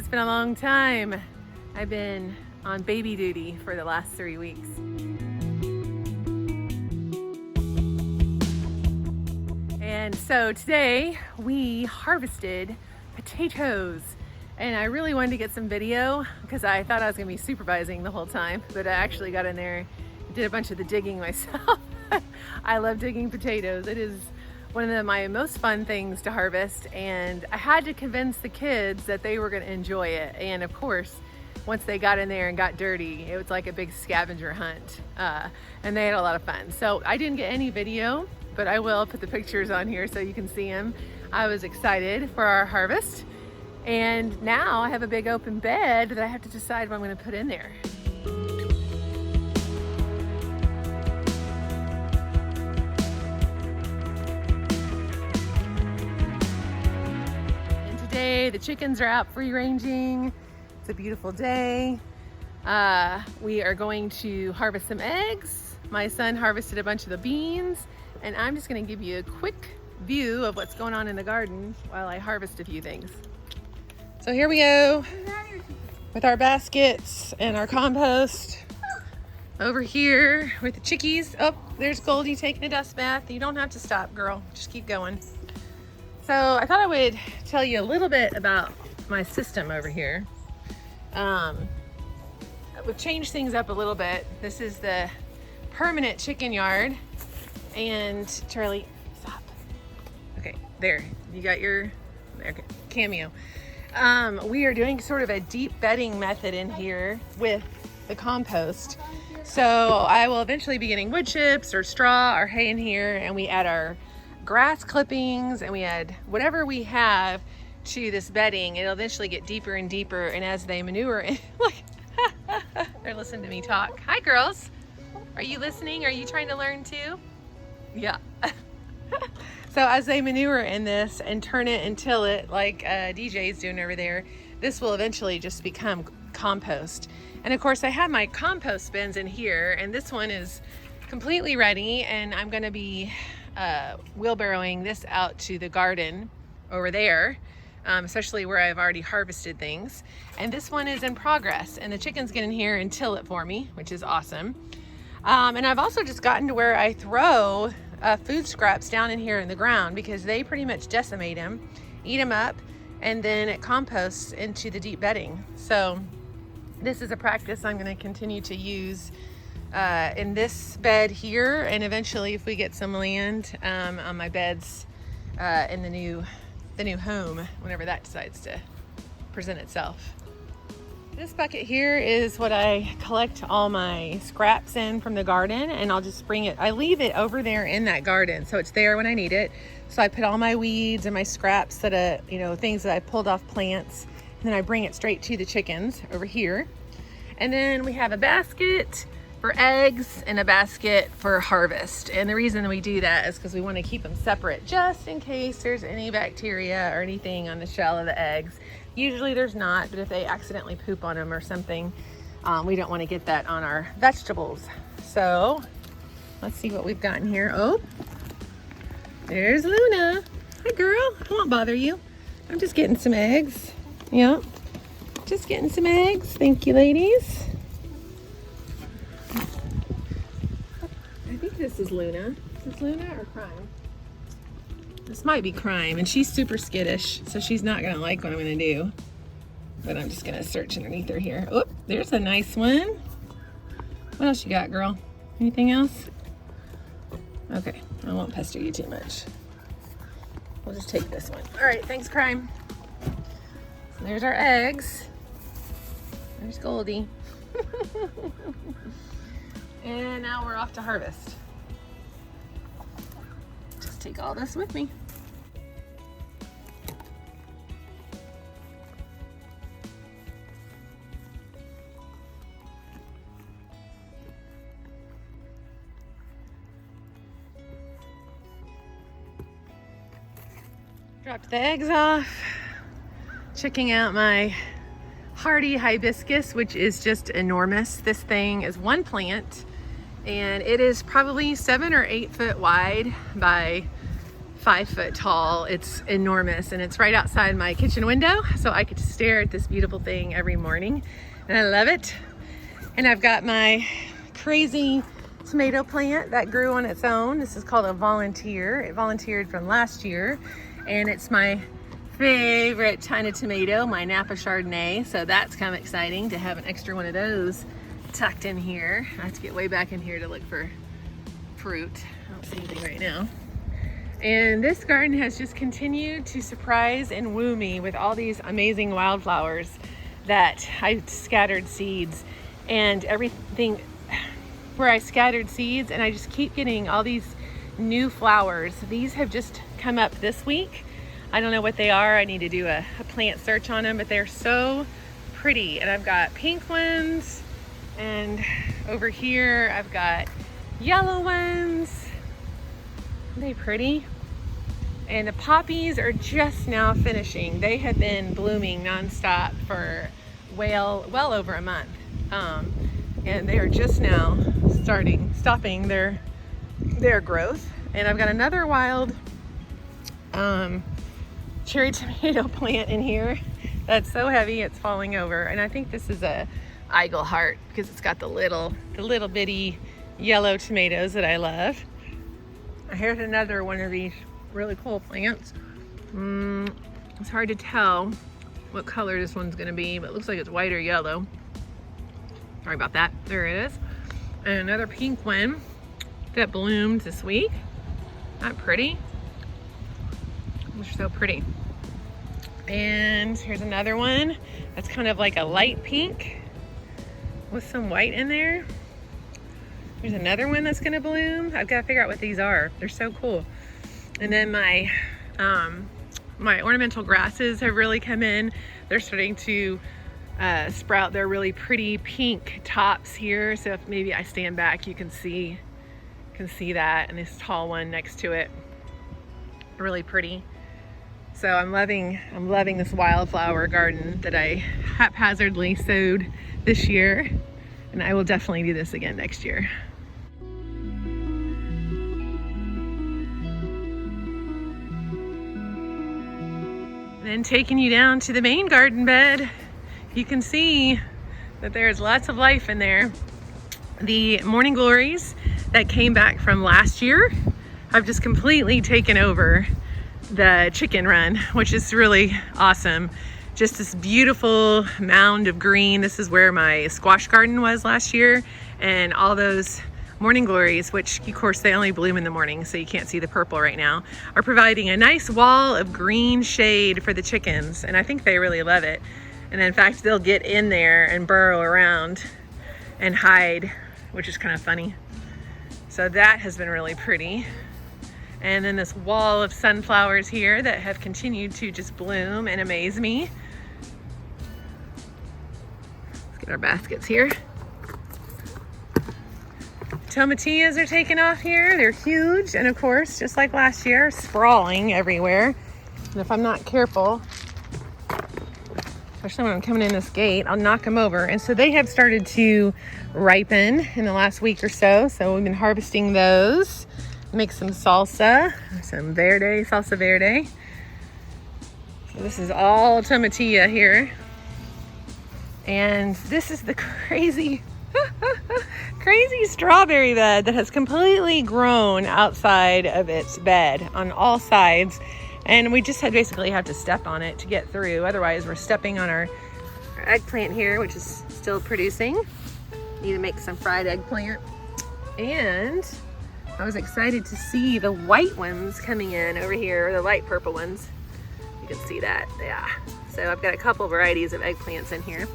it's been a long time. I've been on baby duty for the last 3 weeks. And so today we harvested potatoes, and I really wanted to get some video because I thought I was gonna be supervising the whole time, but I actually got in there and did a bunch of the digging myself. I love digging potatoes. It is one of my most fun things to harvest, and I had to convince the kids that they were going to enjoy it. And of course, once they got in there and got dirty, it was like a big scavenger hunt, and they had a lot of fun. So I didn't get any video, but I will put the pictures on here so you can see them. I was excited for our harvest, and now I have a big open bed that I have to decide what I'm going to put in there. The chickens are out free ranging. It's a beautiful day. We are going to harvest some eggs. My son harvested a bunch of the beans, and I'm just going to give you a quick view of what's going on in the garden while I harvest a few things. So here we go with our baskets and our compost. Over here with the chickies. Oh, there's Goldie taking a dust bath. You don't have to stop, girl. Just keep going. So I thought I would tell you a little bit about my system over here. We've changed things up a little bit. This is the permanent chicken yard. And Charlie, stop. Okay, there. You got your okay, cameo. We are doing sort of a deep bedding method in here with the compost. So I will eventually be getting wood chips or straw or hay in here, and we add our grass clippings and we add whatever we have to this bedding. It'll eventually get deeper and deeper, and as they manure in, look, they're listening to me talk. Hi girls, are you listening? Are you trying to learn too? Yeah. So as they manure in this and turn it and till it like DJ's doing over there, this will eventually just become compost. And of course I have my compost bins in here, and this one is completely ready, and I'm going to be wheelbarrowing this out to the garden over there, especially where I've already harvested things. And this one is in progress, and the chickens get in here and till it for me, which is awesome. And I've also just gotten to where I throw food scraps down in here in the ground, because they pretty much decimate them, eat them up, and then it composts into the deep bedding. So this is a practice I'm going to continue to use in this bed here, and eventually if we get some land on my beds in the new home, whenever that decides to present itself. This bucket here is what I collect all my scraps in from the garden, and I'll just bring it, I leave it over there in that garden so it's there when I need it. So I put all my weeds and my scraps that things that I pulled off plants, and then I bring it straight to the chickens over here. And then we have a basket for eggs and a basket for harvest. And the reason we do that is because we want to keep them separate, just in case there's any bacteria or anything on the shell of the eggs. Usually there's not, but if they accidentally poop on them or something, we don't want to get that on our vegetables. So let's see what we've got in here. Oh, there's Luna. Hi girl, I won't bother you. I'm just getting some eggs. Yep, just getting some eggs. Thank you, ladies. This is Luna. Is this Luna or Crime? This might be Crime, and she's super skittish, so she's not gonna like what I'm gonna do. But I'm just gonna search underneath her here. Oh, there's a nice one. What else you got, girl? Anything else? Okay, I won't pester you too much. We'll just take this one. All right, thanks, Crime. So there's our eggs. There's Goldie. And now we're off to harvest. Just take all this with me. Dropped the eggs off. Checking out my Hearty Hibiscus, which is just enormous. This thing is one plant, and it is probably 7 or 8 foot wide by 5 foot tall. It's enormous, and it's right outside my kitchen window, so I get to stare at this beautiful thing every morning, and I love it. And I've got my crazy tomato plant that grew on its own. This is called a volunteer. It volunteered from last year, and it's my favorite China tomato, my Napa Chardonnay. So that's kind of exciting to have an extra one of those tucked in here. I have to get way back in here to look for fruit. I don't see anything right now. And this garden has just continued to surprise and woo me with all these amazing wildflowers that I scattered seeds, and everything where I scattered seeds, and I just keep getting all these new flowers. These have just come up this week. I don't know what they are. I need to do a plant search on them, but they're so pretty. And I've got pink ones, and over here I've got yellow ones. Aren't they pretty? And the poppies are just now finishing. They have been blooming nonstop for well over a month. And they are just now stopping their growth. And I've got another wild cherry tomato plant in here that's so heavy it's falling over. And I think this is a Eagle Heart because it's got the little bitty yellow tomatoes that I love. Here's another one of these really cool plants. It's hard to tell what color this one's gonna be, but it looks like it's white or yellow. Sorry about that. There it is. And another pink one that bloomed this week. Not pretty. They're so pretty. And here's another one that's kind of like a light pink with some white in there. There's another one that's gonna bloom. I've got to figure out what these are. They're so cool. And then my ornamental grasses have really come in. They're starting to sprout their really pretty pink tops here. So if maybe I stand back, you can see that, and this tall one next to it, really pretty. So I'm loving this wildflower garden that I haphazardly sowed this year, and I will definitely do this again next year. Then taking you down to the main garden bed, you can see that there's lots of life in there. The morning glories that came back from last year have just completely taken over the chicken run, which is really awesome. Just this beautiful mound of green. This is where my squash garden was last year, and all those morning glories, which of course they only bloom in the morning, so you can't see the purple right now, are providing a nice wall of green shade for the chickens, and I think they really love it. And in fact, they'll get in there and burrow around and hide, which is kind of funny. So that has been really pretty. And then this wall of sunflowers here that have continued to just bloom and amaze me. Let's get our baskets here. Tomatillos are taking off here. They're huge, and of course, just like last year, sprawling everywhere. And if I'm not careful, especially when I'm coming in this gate, I'll knock them over. And so they have started to ripen in the last week or so. So we've been harvesting those. Make some salsa, some salsa verde. So this is all tomatilla here. And this is the crazy strawberry bed that has completely grown outside of its bed on all sides. And we just basically have to step on it to get through. Otherwise, we're stepping on our eggplant here, which is still producing. Need to make some fried eggplant. And I was excited to see the white ones coming in over here, or the light purple ones. You can see that, yeah. So I've got a couple varieties of eggplants in here.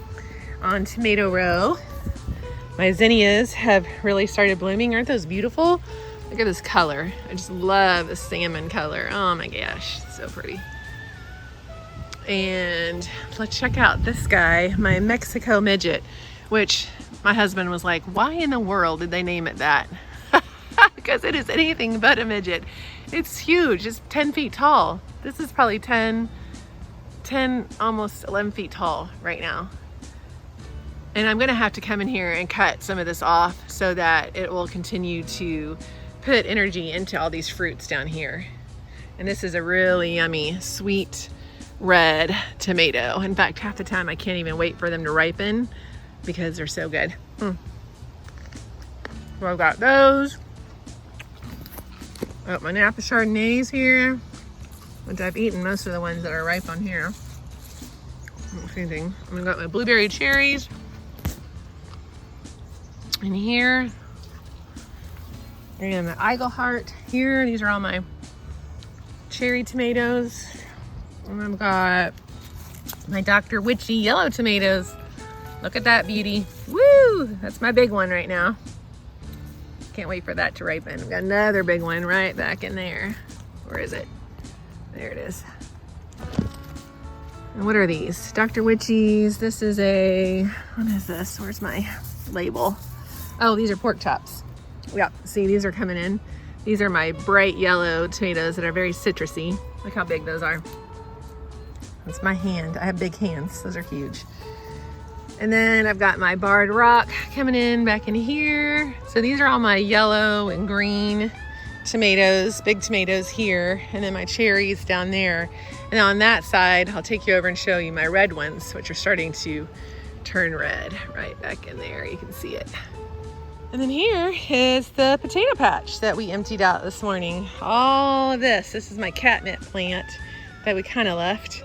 On tomato row, my zinnias have really started blooming. Aren't those beautiful? Look at this color. I just love the salmon color. Oh my gosh, so pretty. And let's check out this guy, my Mexico midget, which my husband was like, why in the world did they name it that? Because it is anything but a midget. It's huge. It's 10 feet tall. This is probably 10, almost 11 feet tall right now. And I'm gonna have to come in here and cut some of this off so that it will continue to put energy into all these fruits down here. And this is a really yummy, sweet red tomato. In fact, half the time I can't even wait for them to ripen because they're so good. So I've got those. Oh, my Napa Chardonnays here, which I've eaten most of the ones that are ripe on here. Same thing. I've got my blueberry cherries in here. And the Eigelhart here. These are all my cherry tomatoes. And I've got my Dr. Witchy yellow tomatoes. Look at that beauty. Woo! That's my big one right now. Can't wait for that to ripen. I've got another big one right back in there. Where is it? There it is. And what are these? Dr. Witchy's. This is a, what is this? Where's my label? Oh, these are pork chops. Yeah, see, these are coming in. These are my bright yellow tomatoes that are very citrusy. Look how big those are. That's my hand. I have big hands. Those are huge. And then I've got my Barred Rock coming in back in here. So these are all my yellow and green tomatoes, big tomatoes here, and then my cherries down there. And on that side, I'll take you over and show you my red ones, which are starting to turn red right back in there. You can see it. And then here is the potato patch that we emptied out this morning. All of this is my catnip plant that we kind of left.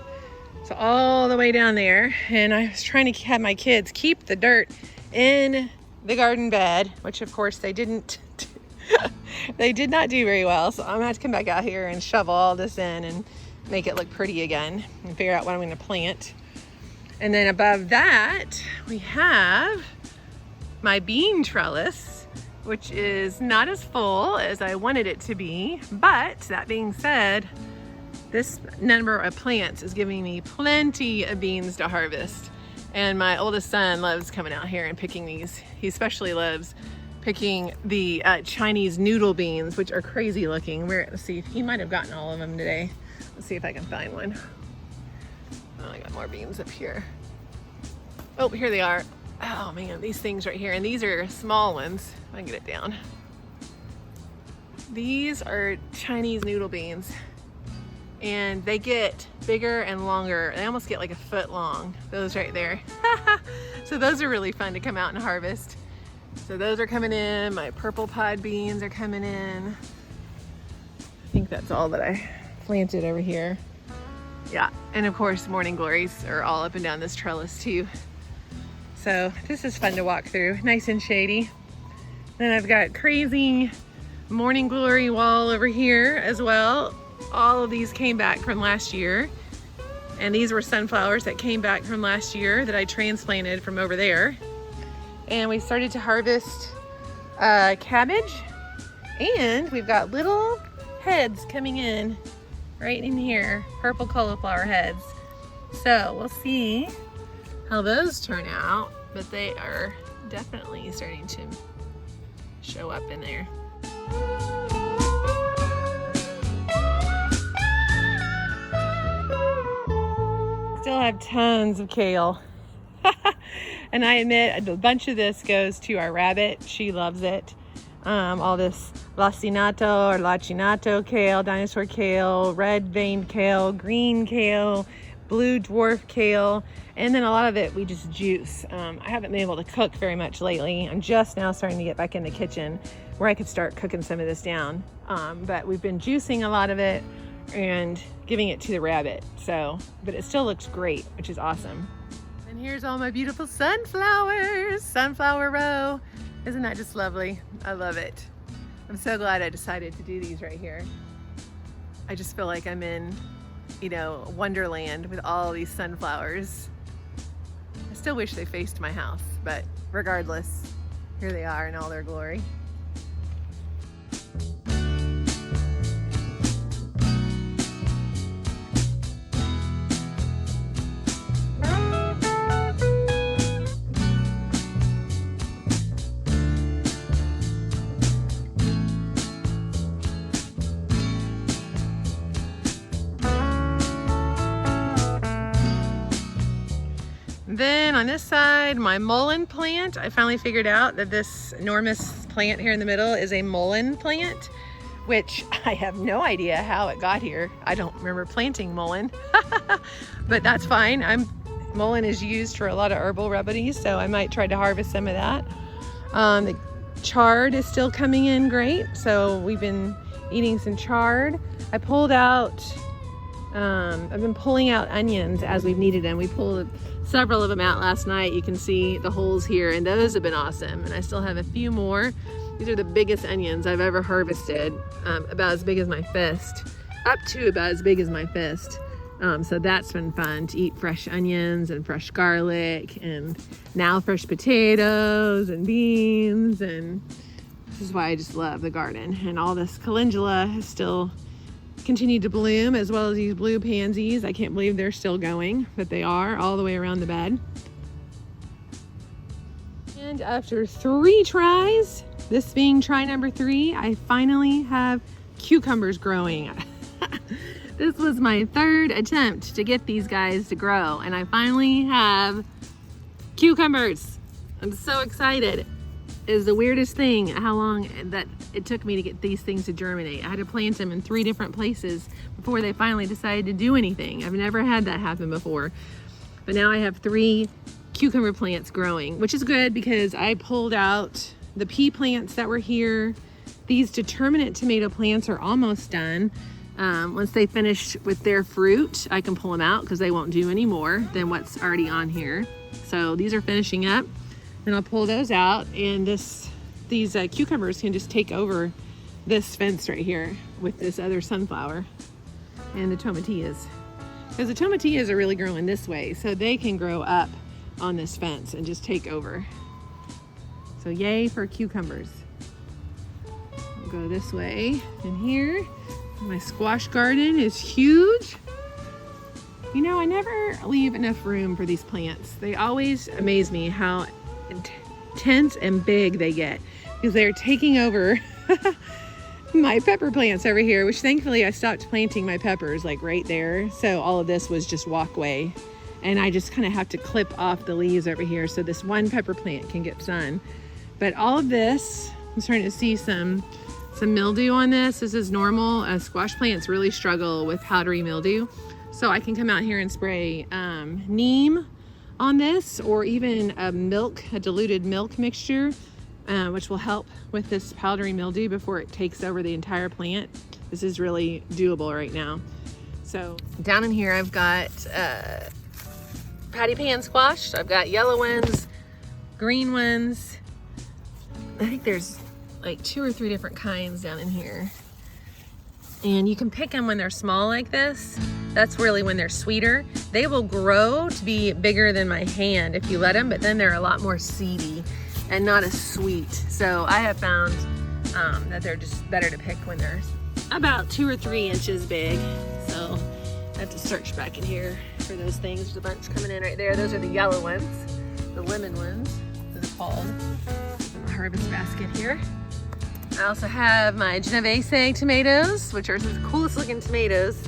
So all the way down there, and I was trying to have my kids keep the dirt in the garden bed, which of course they didn't. They did not do very well. So I'm gonna have to come back out here and shovel all this in and make it look pretty again and figure out what I'm gonna plant. And then above that, we have my bean trellis, which is not as full as I wanted it to be. But that being said, this number of plants is giving me plenty of beans to harvest. And my oldest son loves coming out here and picking these. He especially loves picking the Chinese noodle beans, which are crazy looking. Let's see, he might have gotten all of them today. Let's see if I can find one. Oh, I got more beans up here. Oh, here they are. Oh man, these things right here. And these are small ones. If I can get it down. These are Chinese noodle beans. And they get bigger and longer. They almost get like a foot long, those right there. So those are really fun to come out and harvest. So those are coming in. My purple pod beans are coming in. I think that's all that I planted over here. Yeah, and of course morning glories are all up and down this trellis too. So this is fun to walk through, nice and shady. Then I've got crazy morning glory wall over here as well. All of these came back from last year, and these were sunflowers that came back from last year that I transplanted from over there. And we started to harvest cabbage, and we've got little heads coming in right in here, purple cauliflower heads. So we'll see how those turn out, but they are definitely starting to show up in there. Still have tons of kale. And I admit a bunch of this goes to our rabbit. She loves it. All this lacinato or lacinato kale, dinosaur kale, red veined kale, green kale, blue dwarf kale, and then a lot of it we just juice. I haven't been able to cook very much lately. I'm just now starting to get back in the kitchen where I could start cooking some of this down. But we've been juicing a lot of it and giving it to the rabbit. So, but it still looks great, which is awesome. And here's all my beautiful sunflowers, sunflower row. Isn't that just lovely? I love it. I'm so glad I decided to do these right here. I just feel like I'm in, you know, Wonderland with all these sunflowers. I still wish they faced my house, but regardless, here they are in all their glory. Then on this side, my mullen plant, I finally figured out that this enormous plant here in the middle is a mullen plant, which I have no idea how it got here. I don't remember planting mullen, but that's fine. Mullen is used for a lot of herbal remedies, so I might try to harvest some of that. The chard is still coming in great, so we've been eating some chard. I pulled out, I've been pulling out onions as we've needed them. We pulled several of them out last night. You can see the holes here, and those have been awesome. And I still have a few more. These are the biggest onions I've ever harvested, about as big as my fist, up to about as big as my fist. So that's been fun to eat fresh onions and fresh garlic, and now fresh potatoes and beans. And this is why I just love the garden. And all this calendula has still continued to bloom, as well as these blue pansies. I can't believe they're still going, but they are all the way around the bed. And after 3 tries, this being try number 3, I finally have cucumbers growing. This was my 3rd attempt to get these guys to grow, and I finally have cucumbers. I'm so excited. It is the weirdest thing how long that it took me to get these things to germinate. I had to plant them in 3 different places before they finally decided to do anything. I've never had that happen before. But now I have 3 cucumber plants growing, which is good because I pulled out the pea plants that were here. These determinate tomato plants are almost done. Once they finish with their fruit, I can pull them out because they won't do any more than what's already on here. So these are finishing up, and I'll pull those out, and these cucumbers can just take over this fence right here with this other sunflower and the tomatillos. Because the tomatillos are really growing this way, so they can grow up on this fence and just take over. So yay for cucumbers. I'll go this way in here. My squash garden is huge. You know, I never leave enough room for these plants. They always amaze me how intense and big they get, because they're taking over my pepper plants over here, which thankfully I stopped planting my peppers like right there. So all of this was just walkway, and I just kind of have to clip off the leaves over here so this one pepper plant can get sun. But all of this, I'm starting to see some mildew on this. This is normal. Squash plants really struggle with powdery mildew. So I can come out here and spray neem on this, or even a diluted milk mixture, which will help with this powdery mildew before it takes over the entire plant. This is really doable right now. So down in here, I've got patty pan squash. I've got yellow ones, green ones. I think there's like 2 or 3 different kinds down in here. And you can pick them when they're small like this. That's really when they're sweeter. They will grow to be bigger than my hand if you let them, but then they're a lot more seedy and not as sweet. So I have found that they're just better to pick when they're about 2 or 3 inches big. So I have to search back in here for those things. There's a bunch coming in right there. Those are the yellow ones, the lemon ones, they're called. In the harvest basket here. I also have my Genovese tomatoes, which are the coolest looking tomatoes.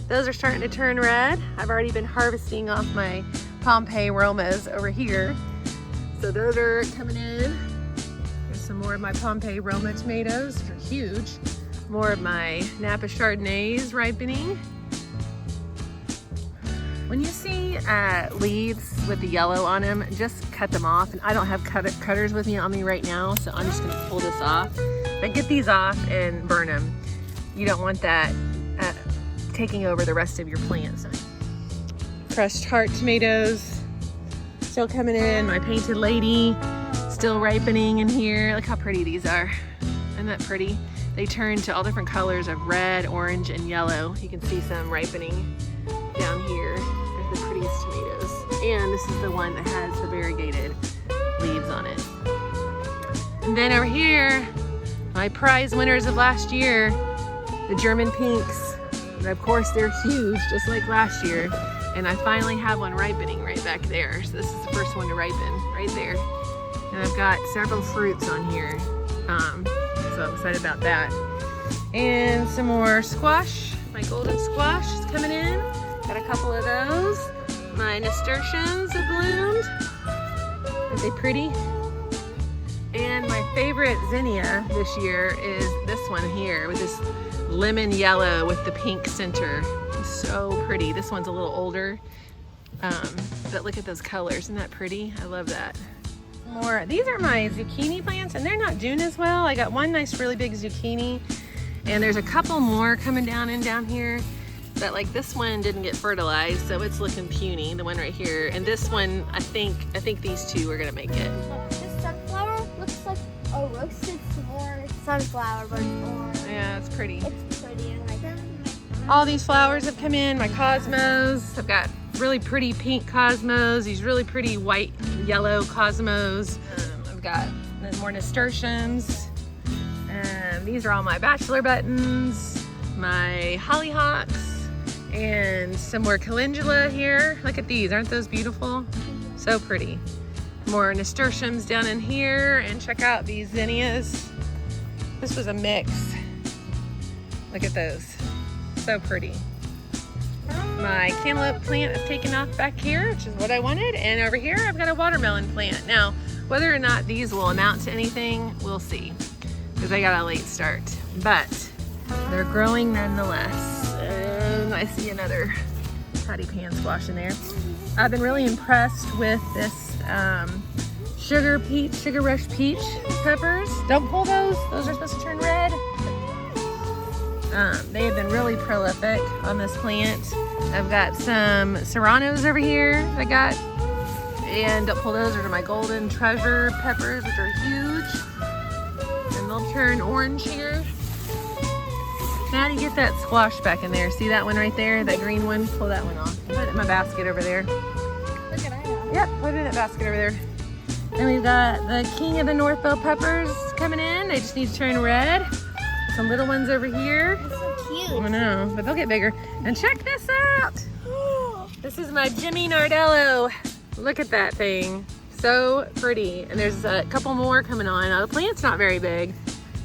Those are starting to turn red. I've already been harvesting off my Pompeii Romas over here. So those are coming in. There's some more of my Pompeii Roma tomatoes, which are huge. More of my Napa Chardonnays ripening. When you see leaves with the yellow on them, just cut them off. And I don't have cutters with me on me right now, so I'm just gonna pull this off. But get these off and burn them. You don't want that taking over the rest of your plants. Crushed heart tomatoes still coming in. My painted lady still ripening in here. Look how pretty these are. Isn't that pretty? They turn to all different colors of red, orange, and yellow. You can see some ripening down here. They're the prettiest tomatoes. And this is the one that has the variegated leaves on it. And then over here, my prize winners of last year, the German pinks. And of course they're huge, just like last year. And I finally have one ripening right back there. So this is the first one to ripen, right there. And I've got several fruits on here. So I'm excited about that. And some more squash. My golden squash is coming in. Got a couple of those. My nasturtiums have bloomed. Aren't they pretty? And my favorite zinnia this year is this one here with this lemon yellow with the pink center. It's so pretty. This one's a little older, but look at those colors. Isn't that pretty? I love that. More. These are my zucchini plants, and they're not doing as well. I got one nice really big zucchini, and there's a couple more coming down here. But like this one didn't get fertilized, so it's looking puny, the one right here. And this one, I think these two are gonna make it. This sunflower looks like a roasted sunflower, but it's orange. Yeah, it's pretty. It's pretty, I like it. All these flowers have come in, my cosmos. I've got really pretty pink cosmos, these really pretty white, yellow cosmos. I've got more nasturtiums. These are all my bachelor buttons, my hollyhocks, and some more calendula here. Look at these, aren't those beautiful? So pretty. More nasturtiums down in here, and check out these zinnias. This was a mix. Look at those, so pretty. My cantaloupe plant is taken off back here, which is what I wanted. And over here, I've got a watermelon plant. Now, whether or not these will amount to anything, we'll see, because I got a late start. But they're growing nonetheless. And I see another patty pan squash in there. I've been really impressed with this sugar rush peach peppers. Don't pull those. Those are supposed to turn red. They have been really prolific on this plant. I've got some serranos over here I got, and don't pull those. Are my golden treasure peppers, which are huge, and they'll turn orange here. Now to get that squash back in there. See that one right there, that green one? Pull that one off. Put it in my basket over there. Look at that. Yep, put it in that basket over there. And we've got the king of the North Bell peppers coming in. They just need to turn red. Some little ones over here. That's so cute. I know, but they'll get bigger. And check this out. This is my Jimmy Nardello. Look at that thing. So pretty. And there's a couple more coming on. Now, the plant's not very big.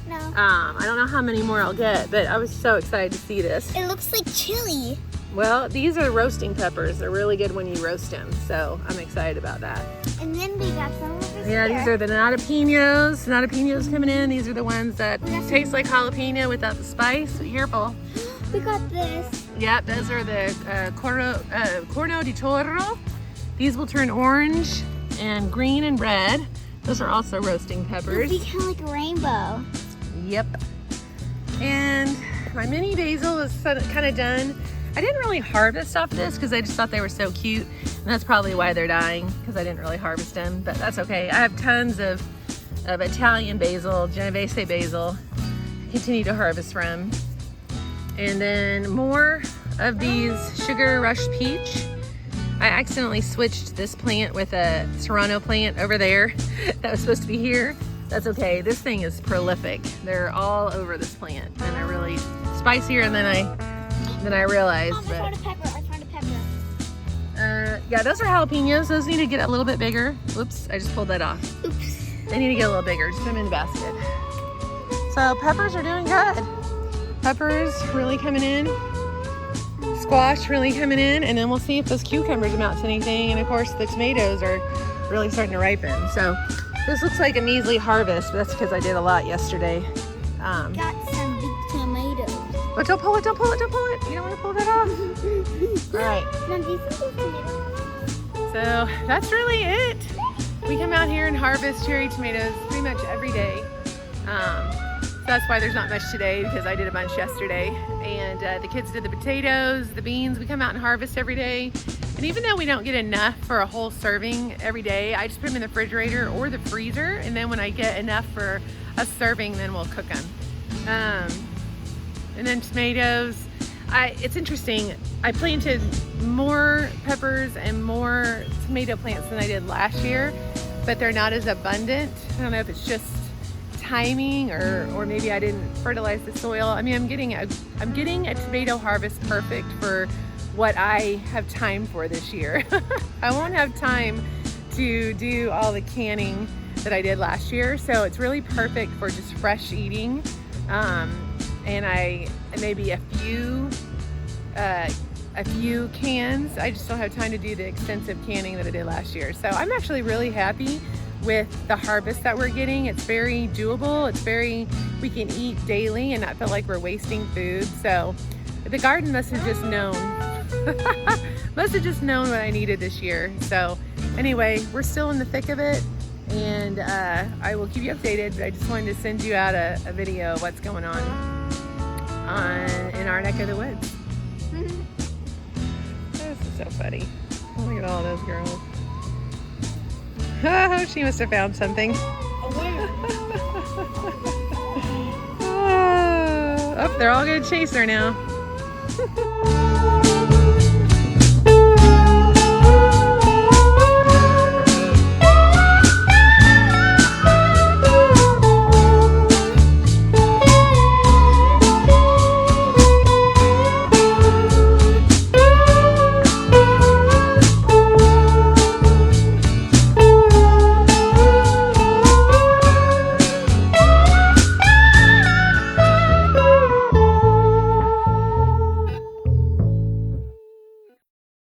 No. I don't know how many more I'll get, but I was so excited to see this. It looks like chili. Well, these are roasting peppers. They're really good when you roast them, so I'm excited about that. And then we got some over Yeah, here. these are the Jalapenos. Jalapenos coming in. These are the ones that taste like jalapeno without the spice. Be careful. We got this. Yep, those are the Corno di Toro. These will turn orange and green and red. Those are also roasting peppers. They kind of like a rainbow. Yep. And my mini basil is kind of done. I didn't really harvest off this because I just thought they were so cute. And that's probably why they're dying, because I didn't really harvest them, but that's okay. I have tons of Italian basil, Genovese basil, continue to harvest from. And then more of these sugar rush peach. I accidentally switched this plant with a serrano plant over there that was supposed to be here. That's okay, this thing is prolific. They're all over this plant, and they're really spicier than I realized. Oh, I found a pepper. I found a pepper. Yeah, those are jalapenos. Those need to get a little bit bigger. Oops, I just pulled that off. Oops. They need to get a little bigger. Just put them in the basket. So peppers are doing good. Peppers really coming in. Squash really coming in. And then we'll see if those cucumbers amount to anything. And of course the tomatoes are really starting to ripen. So this looks like a measly harvest, but that's because I did a lot yesterday. Got some big tomatoes. But don't pull it, don't pull it, don't pull it. You don't want to pull that off. All right. Now, these are big tomatoes. So that's really it. We come out here and harvest cherry tomatoes pretty much every day. So that's why there's not much today, because I did a bunch yesterday. And the kids did the potatoes, the beans. We come out and harvest every day. And even though we don't get enough for a whole serving every day, I just put them in the refrigerator or the freezer. And then when I get enough for a serving, then we'll cook them. And then tomatoes. It's interesting. I planted more peppers and more tomato plants than I did last year, but they're not as abundant. I don't know if it's just timing or maybe I didn't fertilize the soil. I mean, I'm getting a tomato harvest perfect for what I have time for this year. I won't have time to do all the canning that I did last year, so it's really perfect for just fresh eating. And maybe a few cans. I just don't have time to do the extensive canning that I did last year. So I'm actually really happy with the harvest that we're getting. It's very doable. We can eat daily and not feel like we're wasting food. So the garden must have just known. Must have just known what I needed this year. So anyway, we're still in the thick of it, and I will keep you updated, but I just wanted to send you out a video of what's going on in our neck of the woods. This is so funny. Look at all those girls. Oh, she must have found something. Oh, they're all gonna chase her now.